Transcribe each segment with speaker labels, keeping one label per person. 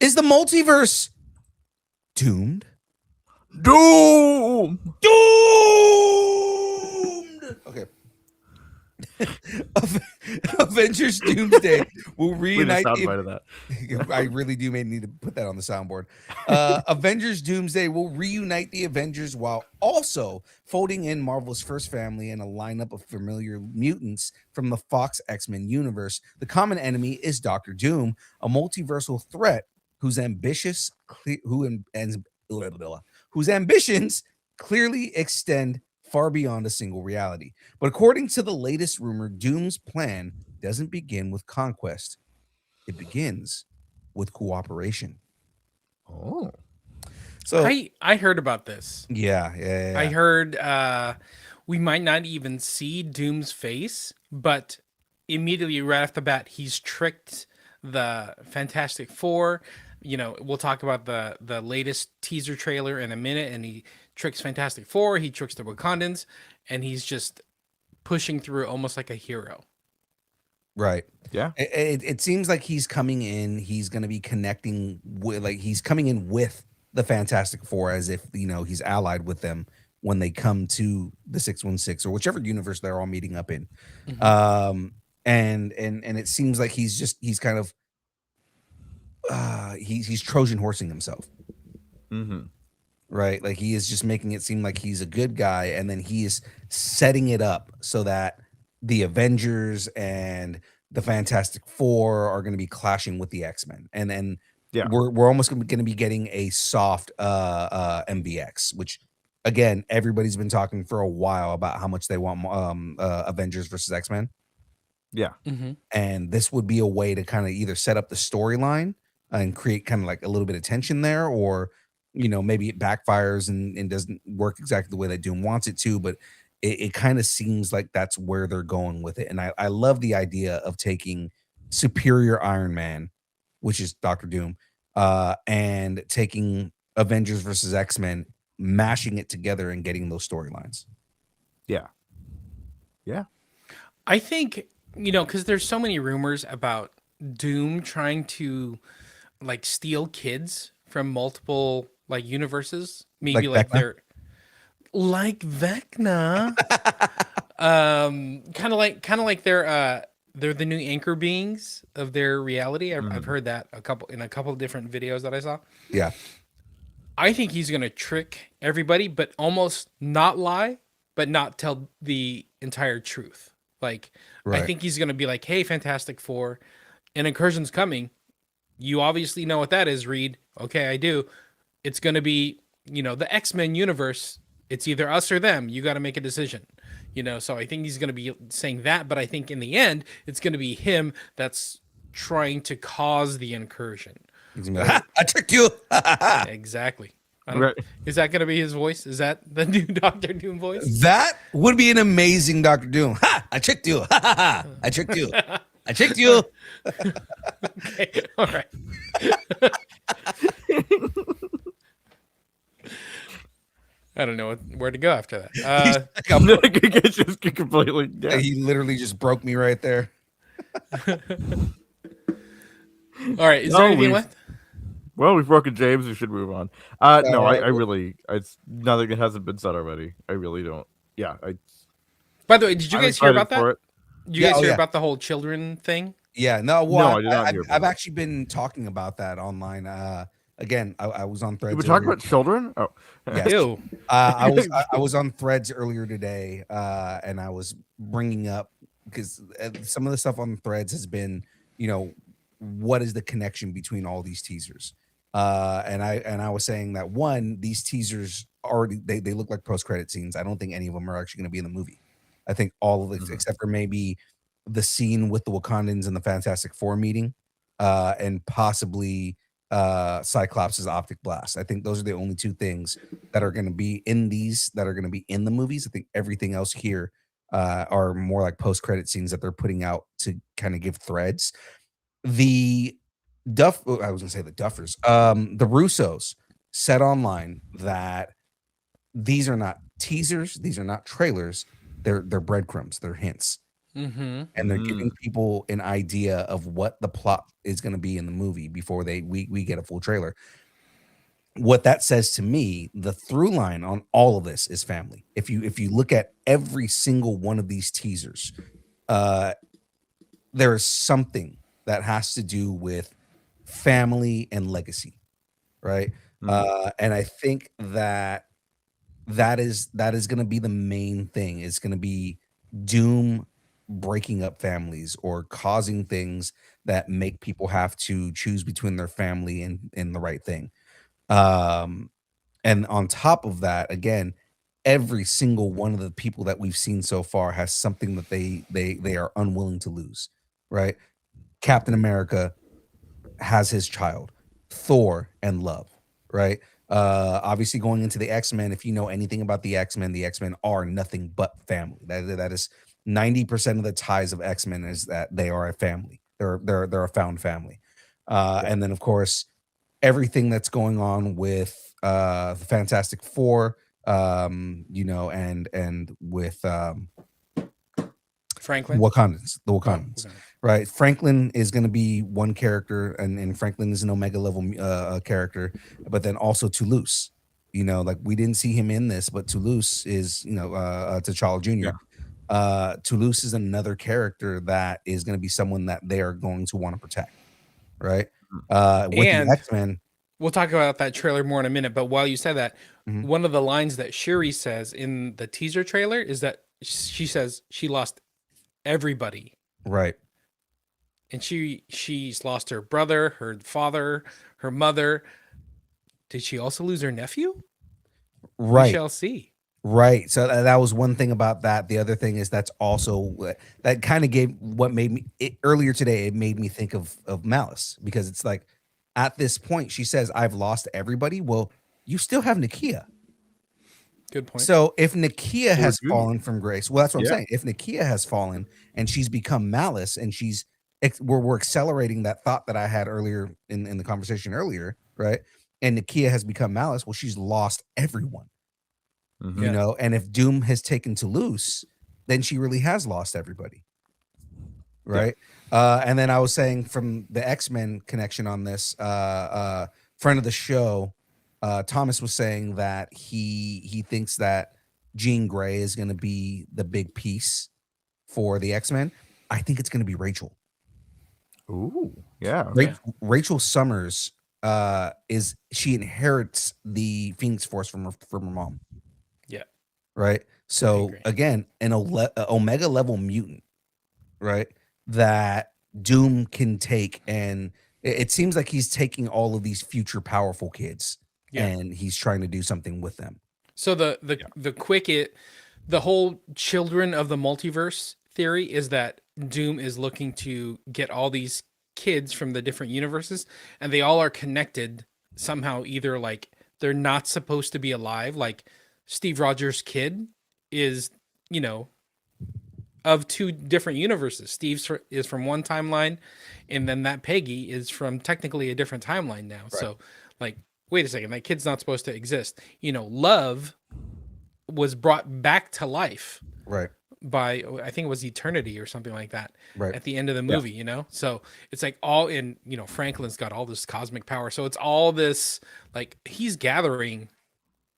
Speaker 1: Is the multiverse doomed?
Speaker 2: Doom.
Speaker 1: Doomed. Okay. Avengers Doomsday will reunite.
Speaker 2: Of that.
Speaker 1: I really do need to put that on the soundboard. Avengers Doomsday will reunite the Avengers while also folding in Marvel's first family and a lineup of familiar mutants from the Fox X-Men universe. The common enemy is Doctor Doom, a multiversal threat whose ambitions clearly extend far beyond a single reality. But according to the latest rumor, Doom's plan doesn't begin with conquest. It begins with cooperation.
Speaker 2: Oh.
Speaker 3: So I heard about this.
Speaker 1: Yeah.
Speaker 3: I heard we might not even see Doom's face, but immediately right off the bat, he's tricked the Fantastic Four. You know, we'll talk about the latest teaser trailer in a minute, and he tricks Fantastic Four, he tricks the Wakandans, and he's just pushing through almost like a hero.
Speaker 1: Right.
Speaker 2: Yeah.
Speaker 1: It seems like he's coming in. He's going to be connecting with, like, he's coming in with the Fantastic Four as if, you know, he's allied with them when they come to the 616 or whichever universe they're all meeting up in. Mm-hmm. And it seems like he's kind of he's Trojan horsing himself.
Speaker 2: Mm-hmm.
Speaker 1: Right. Like he is just making it seem like he's a good guy, and then he is setting it up so that the Avengers and the Fantastic Four are going to be clashing with the X-Men, and then we're almost going to be getting a soft MVX, which again everybody's been talking for a while about how much they want Avengers versus X-Men.
Speaker 2: Yeah,
Speaker 3: mm-hmm.
Speaker 1: And this would be a way to kind of either set up the storyline and create kind of like a little bit of tension there, or you know, maybe it backfires and doesn't work exactly the way that Doom wants it to, but it kind of seems like that's where they're going with it. And I love the idea of taking Superior Iron Man, which is Dr. Doom, and taking Avengers versus X-Men, mashing it together and getting those storylines.
Speaker 2: Yeah. Yeah.
Speaker 3: I think, you know, because there's so many rumors about Doom trying to like steal kids from multiple like universes, maybe like they're like Vecna, kind of like they're the new anchor beings of their reality. I've heard that a couple of different videos that I saw.
Speaker 1: Yeah,
Speaker 3: I think he's gonna trick everybody, but almost not lie, but not tell the entire truth. Like I think he's gonna be like, "Hey, Fantastic Four, an incursion's coming. You obviously know what that is, Reed. Okay, I do. It's going to be, you know, the X-Men universe. It's either us or them. You got to make a decision, you know? So I think he's going to be saying that, but I think in the end, it's going to be him that's trying to cause the incursion.
Speaker 1: I tricked you.
Speaker 3: Exactly. Is that going to be his voice? Is that the new Dr. Doom voice?
Speaker 1: That would be an amazing Dr. Doom. Ha! I tricked you. I tricked you. I tricked you.
Speaker 3: Okay. All right. I don't know where to go after that.
Speaker 2: Just completely. Yeah.
Speaker 1: He literally just broke me right there.
Speaker 3: All right. Is there anything left?
Speaker 2: Well, we've broken James. We should move on. No, I really. It's nothing that hasn't been said already. I really don't. Yeah.
Speaker 3: By the way, did you guys hear about that? Did you guys hear
Speaker 1: yeah.
Speaker 3: about the whole children thing?
Speaker 1: Yeah. No. Well,
Speaker 2: no, I did not hear about
Speaker 1: I've actually been talking about that online. Again, I was on Threads.
Speaker 2: You were talking about children? Oh,
Speaker 1: yes.
Speaker 3: Ew.
Speaker 1: I was on Threads earlier today, and I was bringing up because some of the stuff on Threads has been, you know, what is the connection between all these teasers? And I was saying that one, these teasers already they look like post-credit scenes. I don't think any of them are actually going to be in the movie. I think all of it, except for maybe the scene with the Wakandans and the Fantastic Four meeting, and possibly Cyclops' optic blast. I think those are the only two things that are going to be in these that are going to be in the movies. I think everything else here are more like post-credit scenes that they're putting out to kind of give threads. The Duffers, the Russos said online that these are not teasers, these are not trailers, they're breadcrumbs, they're hints.
Speaker 3: Mm-hmm.
Speaker 1: and they're giving people an idea of what the plot is going to be in the movie before we get a full trailer. What that says to me, the through line on all of this is family. If you look at every single one of these teasers, uh there is something that has to do with family and legacy, right? And I think that that is going to be the main thing. It's going to be Doom breaking up families or causing things that make people have to choose between their family and the right thing. Um, and on top of that, again, every single one of the people that we've seen so far has something that they are unwilling to lose, right? Captain America has his child, Thor and love, right? Obviously going into the X-Men, if you know anything about the X-Men are nothing but family. That is 90% of the ties of X-Men is that they are a family. They're a found family. And then of course everything that's going on with the Fantastic Four, and with
Speaker 3: Franklin.
Speaker 1: The Wakandans, right? Franklin is going to be one character, and Franklin is an Omega level character, but then also Toulouse. Like we didn't see him in this, but Toulouse is, T'Challa Jr. Toulouse is another character that is going to be someone that they are going to want to protect, right? With the
Speaker 3: And
Speaker 1: X-Men,
Speaker 3: we'll talk about that trailer more in a minute. But while you said that,
Speaker 1: Mhm.
Speaker 3: one of the lines that Shuri says in the teaser trailer is that she says she lost everybody,
Speaker 1: right?
Speaker 3: and she's lost her brother, her father, her mother. Did she also lose her nephew? We
Speaker 1: Right.
Speaker 3: shall see.
Speaker 1: Right. So that was one thing about that. The other thing is that's also that kind of gave what made me earlier today. It made me think of Malice, because it's like at this point she says, "I've lost everybody." Well, you still have Nakia.
Speaker 3: Good point.
Speaker 1: So if Nakia has
Speaker 2: Doom.
Speaker 1: fallen from grace, well, that's what I'm
Speaker 2: Yeah.
Speaker 1: saying. If Nakia has fallen and she's become Malice, and we're accelerating that thought that I had earlier in the conversation earlier, right? And Nakia has become Malice. Well, she's lost everyone.
Speaker 2: Mhm.
Speaker 1: And if Doom has taken Toulouse, then she really has lost everybody, right? And then I was saying, from the X-Men connection on this, friend of the show, Thomas was saying that he thinks that Jean Grey is going to be the big piece for the X-Men. I think it's going to be Rachel.
Speaker 2: Ooh, yeah.
Speaker 1: Rachel Summers she inherits the Phoenix Force from her mom.
Speaker 3: Yeah.
Speaker 1: Right. So
Speaker 3: agree.
Speaker 1: again, an Omega level mutant, right? That Doom can take, and it seems like he's taking all of these future powerful kids, and he's trying to do something with them.
Speaker 3: So the whole children of the multiverse theory is that Doom is looking to get all these kids from the different universes, and they all are connected somehow. Either like they're not supposed to be alive, like Steve Rogers' kid is, of two different universes. Steve is from one timeline, and then that Peggy is from technically a different timeline now. Right. So, like, wait a second, that kid's not supposed to exist. Love was brought back to life,
Speaker 1: right,
Speaker 3: by, I think it was Eternity or something like that,
Speaker 1: right,
Speaker 3: at the end of the movie. So it's like all in. Franklin's got all this cosmic power, so it's all this, like, he's gathering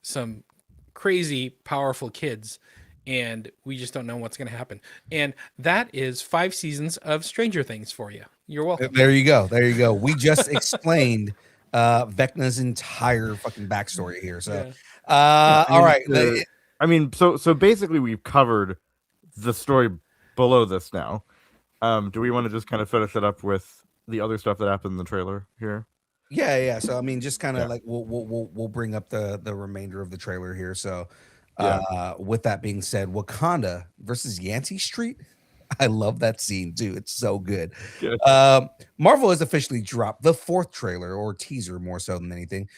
Speaker 3: some crazy powerful kids, and we just don't know what's going to happen. And that is 5 seasons of Stranger Things for you. You're welcome.
Speaker 1: There you go. We just explained Vecna's entire fucking backstory here. So all right.
Speaker 2: So basically we've covered the story below this now. Do we want to just kind of finish it up with the other stuff that happened in the trailer here?
Speaker 1: Yeah. So I mean, just kind of like we'll bring up the remainder of the trailer here. So with that being said, Wakanda versus Yancey Street. I love that scene too. It's so good. Marvel has officially dropped the 4th trailer, or teaser more so than anything,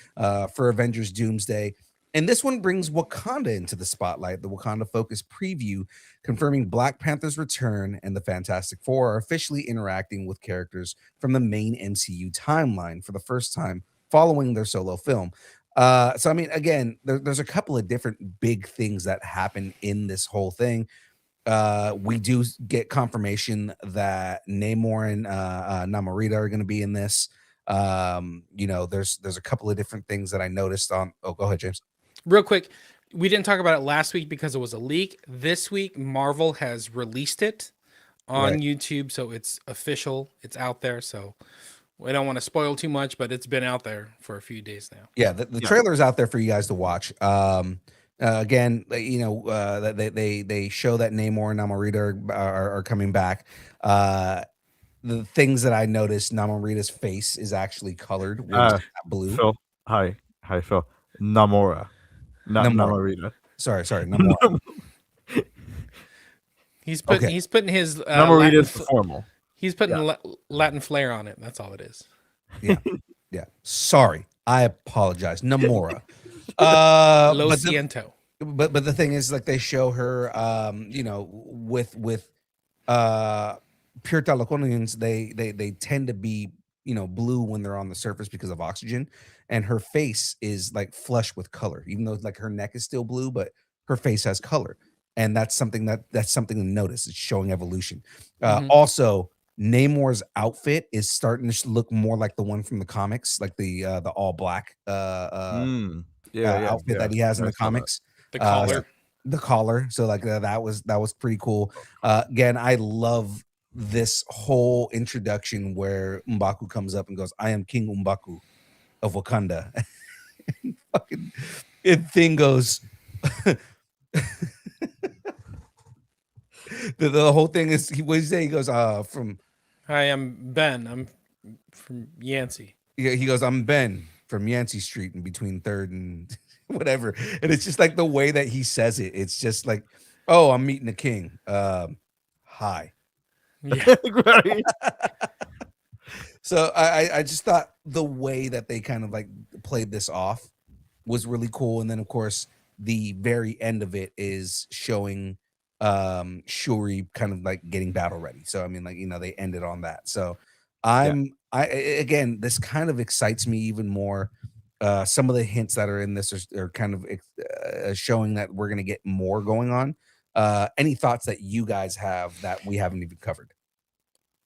Speaker 1: for Avengers Doomsday. And this one brings Wakanda into the spotlight. The Wakanda-focused preview confirming Black Panther's return and the Fantastic Four are officially interacting with characters from the main MCU timeline for the first time following their solo film. So, I mean, again, there's a couple of different big things that happen in this whole thing. We do get confirmation that Namor and Namorita are going to be in this. There's a couple of different things that I noticed on. Oh, go ahead, James.
Speaker 3: Real quick, we didn't talk about it last week because it was a leak. This week, Marvel has released it on
Speaker 1: Right.
Speaker 3: YouTube, so it's official. It's out there. So we don't want to spoil too much, but it's been out there for a few days now.
Speaker 1: Yeah, the trailer is out there for you guys to watch. Again, that they show that Namor and Namorita are coming back. The things that I noticed, Namorita's face is actually colored with not blue.
Speaker 2: Phil, hi, Phil. Namora, not
Speaker 1: Namora.
Speaker 2: Namorita.
Speaker 1: Sorry, Namora.
Speaker 3: He's putting his
Speaker 2: Namorita is formal.
Speaker 3: He's putting Latin flair on it. That's all it is.
Speaker 1: Yeah. Sorry, I apologize, Namora.
Speaker 3: Lo siento.
Speaker 1: But the thing is, like, they show her, with pure Taloconians, they tend to be, blue when they're on the surface because of oxygen, and her face is like flush with color, even though like her neck is still blue, but her face has color, and that's something to notice. It's showing evolution. Also, Namor's outfit is starting to look more like the one from the comics, like the all black outfit that he has in the comics.
Speaker 3: The collar.
Speaker 1: The collar. So like that was pretty cool. Again, I love this whole introduction where M'Baku comes up and goes, "I am King M'Baku of Wakanda." And fucking thing goes. the whole thing is, what did he say? He goes, from.
Speaker 3: Hi, I'm Ben. I'm from Yancey.
Speaker 1: Yeah, he goes, "I'm Ben from Yancey Street in between 3rd and whatever." And it's just like the way that he says it. It's just like, "Oh, I'm meeting the king. Hi."
Speaker 3: Yeah.
Speaker 2: Right.
Speaker 1: So I just thought the way that they kind of like played this off was really cool. And then of course the very end of it is showing Shuri kind of like getting battle ready. So I mean, like, they ended on that. So again, this kind of excites me even more. Some of the hints that are in this are kind of showing that we're going to get more going on. Any thoughts that you guys have that we haven't even covered?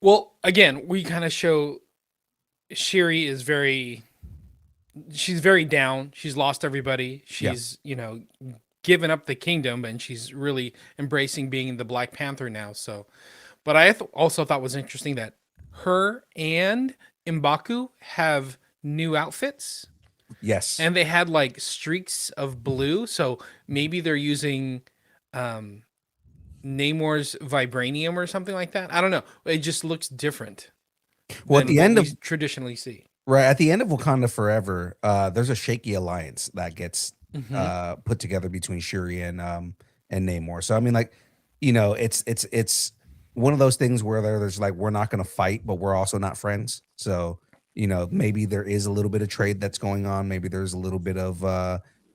Speaker 3: Well, again, we kind of show Shuri is she's very down. She's lost everybody. She's, given up the kingdom, and she's really embracing being the Black Panther now. So, but I also thought was interesting that her and M'Baku have new outfits.
Speaker 1: Yes.
Speaker 3: And they had like streaks of blue. So maybe they're using Namor's vibranium or something like that. I don't know. It just looks different.
Speaker 1: Well, at the end of
Speaker 3: traditionally see.
Speaker 1: Right at the end of Wakanda Forever, there's a shaky alliance that gets put together between Shuri and Namor. So I mean, like, it's one of those things where there's like, we're not going to fight, but we're also not friends. So maybe there is a little bit of trade that's going on. Maybe there's a little bit of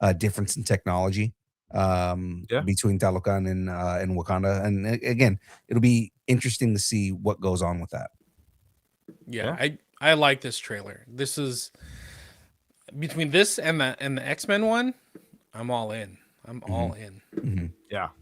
Speaker 1: a difference in technology between Talocan and Wakanda. And again, it'll be interesting to see what goes on with that.
Speaker 3: Yeah. I like this trailer. This is between this and the X-Men one. I'm all in. I'm all in.
Speaker 1: Mm-hmm.
Speaker 2: Yeah.